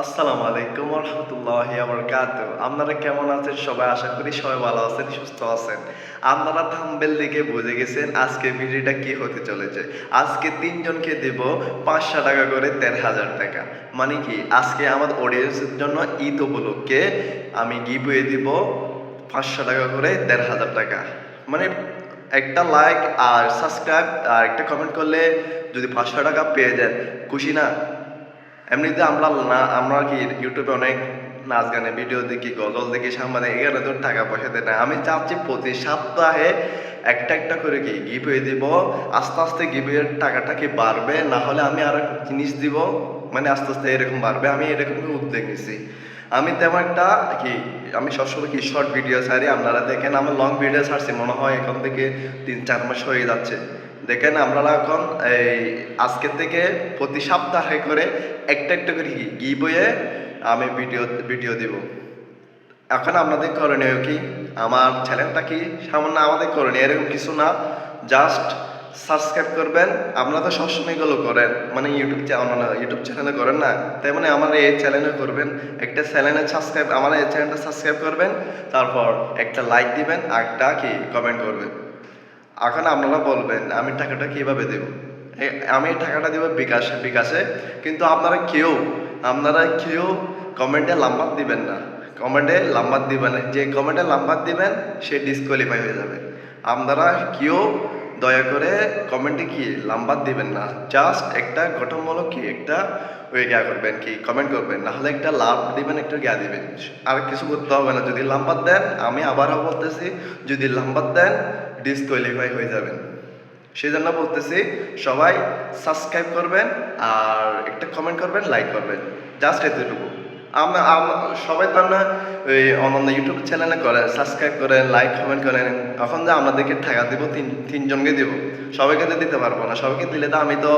আসসালামু আলাইকুম ওয়া রাহমাতুল্লাহি ওয়া বারাকাতুহু। আপনারা কেমন আছেন সবাই? আশা করি সবাই ভালো আছেন, সুস্থ আছেন। আপনারা থাম্বনেল দেখে বুঝে গেছেন আজকে ভিডিওটা কি হতে চলেছে। আজকে ৩ জনকে দেব ৳৫০০ করে ৳১৩,০০০। মানে কি আজকে আমার অডিয়েন্সের জন্য ঈদ উপলক্ষে আমি গিভওয়ে দিব ৳৫০০ করে ৳১৩,০০০। মানে একটা লাইক আর সাবস্ক্রাইব আর একটা কমেন্ট করলে যদি ৳৫০০ পেয়ে যান, খুশি না? এমনিতে আমরা কি ইউটিউবে অনেক নাচ গানের ভিডিও দেখি, গজল দেখি, সাংবাদিক এখানে তো টাকা পয়সা দেয় না। আমি চাচ্ছি প্রতি সপ্তাহে একটা করে কি গিভওয়ে দিব। আস্তে আস্তে গিভওয়ের টাকাটা কি বাড়বে, না হলে আমি আরো জিনিস দিব। মানে আস্তে আস্তে এরকম বাড়বে। আমি এরকম উদ্যোগ নিছি। আমি তেমন একটা কি আমি সবসময় কি শর্ট ভিডিও ছাড়ি, আপনারা দেখেন। আমার লং ভিডিও ছাড়ছি মনে হয় এখন থেকে ৩-৪ মাস হয়ে যাচ্ছে। দেখেন আপনারা এখন এই আজকের থেকে প্রতি সপ্তাহে করে একটা করে গিভওয়ে আমি ভিডিও দিব। এখন আপনাদের করণীয় কি? আমার চ্যানেলটা কি সামান্য আমাদের করণীয় এরকম কিছু না, জাস্ট সাবস্ক্রাইব করবেন। আপনারা তো সবসময় এগুলো করেন, মানে ইউটিউব চ্যানেলে করেন না, তাই মানে আমার এই চ্যানেলে করবেন। একটা চ্যানেলে সাবস্ক্রাইব, আমার এই চ্যানেলটা সাবস্ক্রাইব করবেন, তারপর একটা লাইক দিবেন আর একটা কি কমেন্ট করবেন। এখন আপনারা বলবেন আমি টাকাটা কিভাবে দেব? আমি টাকাটা দেব বিকাশে। কিন্তু আপনারা কেউ কমেন্টে নাম্বার দিবেন না। কমেন্টে নাম্বার দিবেন না। যে কমেন্টে নাম্বার দিবেন সে ডিসকোয়ালিফাই হয়ে যাবে। আপনারা কেউ দয়া করে কমেন্টে কি নাম্বার দিবেন না। জাস্ট একটা গঠনমূলক কি একটা করবেন কি কমেন্ট করবেন। নাহলে একটা লাভ দিবেন, একটা দিবেন। আর কিছু করতে হবে না। যদি নাম্বার দেন, আমি আবারও বলতেছি, যদি নাম্বার দেন ডিসকোয়ালিফাই হয়ে যাবেন। সেজন্য বলতেছি সবাই সাবস্ক্রাইব করবেন আর একটা কমেন্ট করবেন, লাইক করবেন। জাস্ট এতটুকু। সবাই তো আমরা ওই অন্যান্য ইউটিউব চ্যানেলে করেন, সাবস্ক্রাইব করেন, লাইক কমেন্ট করেন। এখন যে আপনাদেরকে টাকা দিব, তিনজনকে দিব, সবাইকে তো দিতে পারবো না। সবাইকে দিলে তো আমি তো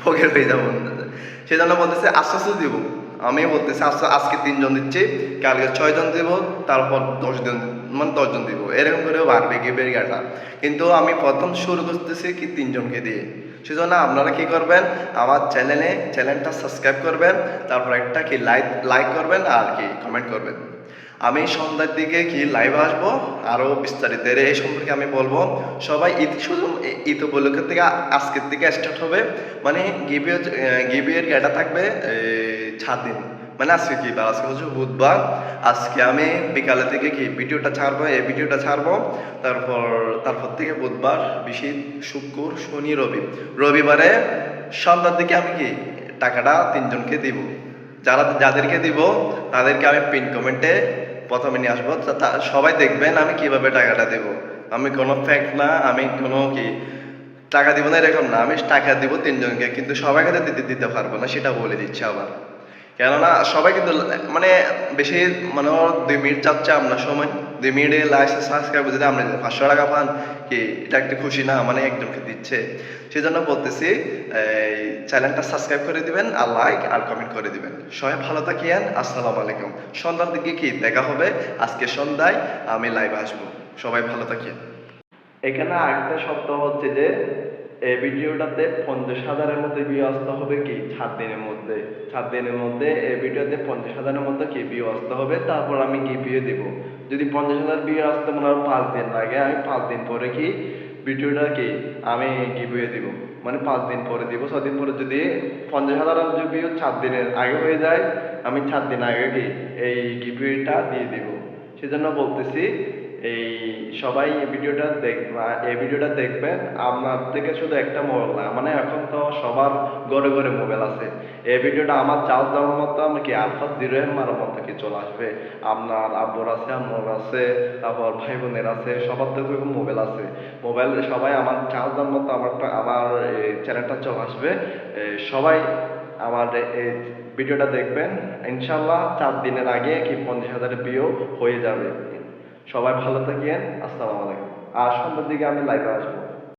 ফকির হয়ে যাবো। সেজন্য বলতেছি আস্তে আস্তে দিব। আমি বলতেছি আজকে ৩ জন দিচ্ছি, কালকে ৬ জন দিব, তারপর ১০ জন, মানে ১০ জন দিব। এরকম করে বাড়বে গিভের গাটা। কিন্তু আমি প্রথম শুরু করতেছি কি ৩ জনকে দিয়ে। সেজন্য আপনারা কি করবেন, আমার চ্যানেলটা সাবস্ক্রাইব করবেন, তারপর একটা কি লাইক করবেন আর কি কমেন্ট করবেন। আমি সন্ধ্যার দিকে কি লাইভ আসবো, আরও বিস্তারিত এই সম্পর্কে আমি বলবো। সবাই ঈদ উপলক্ষে থেকে আজকের থেকে স্টার্ট হবে। মানে গিভওয়ের গাটা থাকবে ৭ দিন। মানে আজকে কি বার? আজকে হচ্ছে বুধবার। আজকে আমি বিকালের দিকে কি ভিডিওটা ছাড়বো, এই ভিডিওটা ছাড়বো। তারপর থেকে বুধবার, শুক্র, শনি, রবিবারে সন্ধ্যার দিকে আমি কি টাকাটা ৩ জনকে দিব। যাদেরকে দিব তাদেরকে আমি পিন কমেন্টে প্রথমে নিয়ে আসবো। সবাই দেখবেন আমি কিভাবে টাকাটা দেব। আমি কোনো ফ্যাক্ট না, আমি কোনো কি টাকা দিব না এরকম না। আমি টাকা দিব ৩ জনকে, কিন্তু সবাইকে দিতে পারবো না, সেটা বলে দিচ্ছি আবার। কেননা সবাই কিন্তু মানে বেশি মানে ২ মিনিট চাচ্ছে আপনার সময়। ২ মিনিটে সাবস্ক্রাইব যদি আপনি ৳৫০০ পান, কি এটা একটা খুশি না? মানে একজনকে দিচ্ছে। সেজন্য বলতেছি এই চ্যানেলটা সাবস্ক্রাইব করে দিবেন আর লাইক আর কমেন্ট করে দিবেন। সবাই ভালো থাকিয়েন। আসসালামু আলাইকুম। সন্ধ্যার দিকে কি দেখা হবে? আজকে সন্ধ্যায় আমি লাইভে আসবো। সবাই ভালো থাকিয়েন। এখানে আরেকটা শব্দ হচ্ছে যে এই ভিডিওটাতে ৫০,০০০-এর মধ্যে ভিউ আসতে হবে কি ৭ দিনের মধ্যে। ৭ দিনের মধ্যে এই ভিডিওতে ৫০,০০০-এর মধ্যে কি ভিউ আসতে হবে, তারপর আমি গিভওয়ে দিব। যদি ৫০,০০০ ভিউ আসতে মনে হয় ৫ দিন লাগে, আমি ৫ দিন পরে কি ভিডিওটা কি আমি গিভওয়ে দিব। মানে ৫ দিন পরে দিব। ৬ দিন পরে যদি ৫০,০০০ ভিউ ৪ দিনের আগে হয়ে যায়, আমি ৪ দিন আগে কি এই গিভওয়েটা দিয়ে দিব। সেজন্য বলতেছি এই সবাই এই ভিডিওটা দেখবেন। আপনার থেকে শুধু একটা মোবাইল না, মানে এখন তো সবার ঘরে ঘরে মোবাইল আছে। এই ভিডিওটা আমার চার্জ দেওয়ার মতো আমি কি আলফা 0M মারার মতো কি চলে আসবে। আপনার আব্বুর আছে, আম্মুর আছে, তারপর ভাই বোনের আছে, সবার তো এরকম মোবাইল আছে। মোবাইল সবাই আমার চার্জ দেওয়ার মতো আমার এই চ্যানেলটা চলে আসবে। সবাই আমার এই ভিডিওটা দেখবেন। ইনশাল্লাহ ৪ দিনের আগে কি ৫০,০০০ ভিউ হয়ে যাবে। সবাই ভালো থাকিয়েন। আসসালামু আলাইকুম। আর সন্ধ্যার দিকে আমি লাইভে আসবো।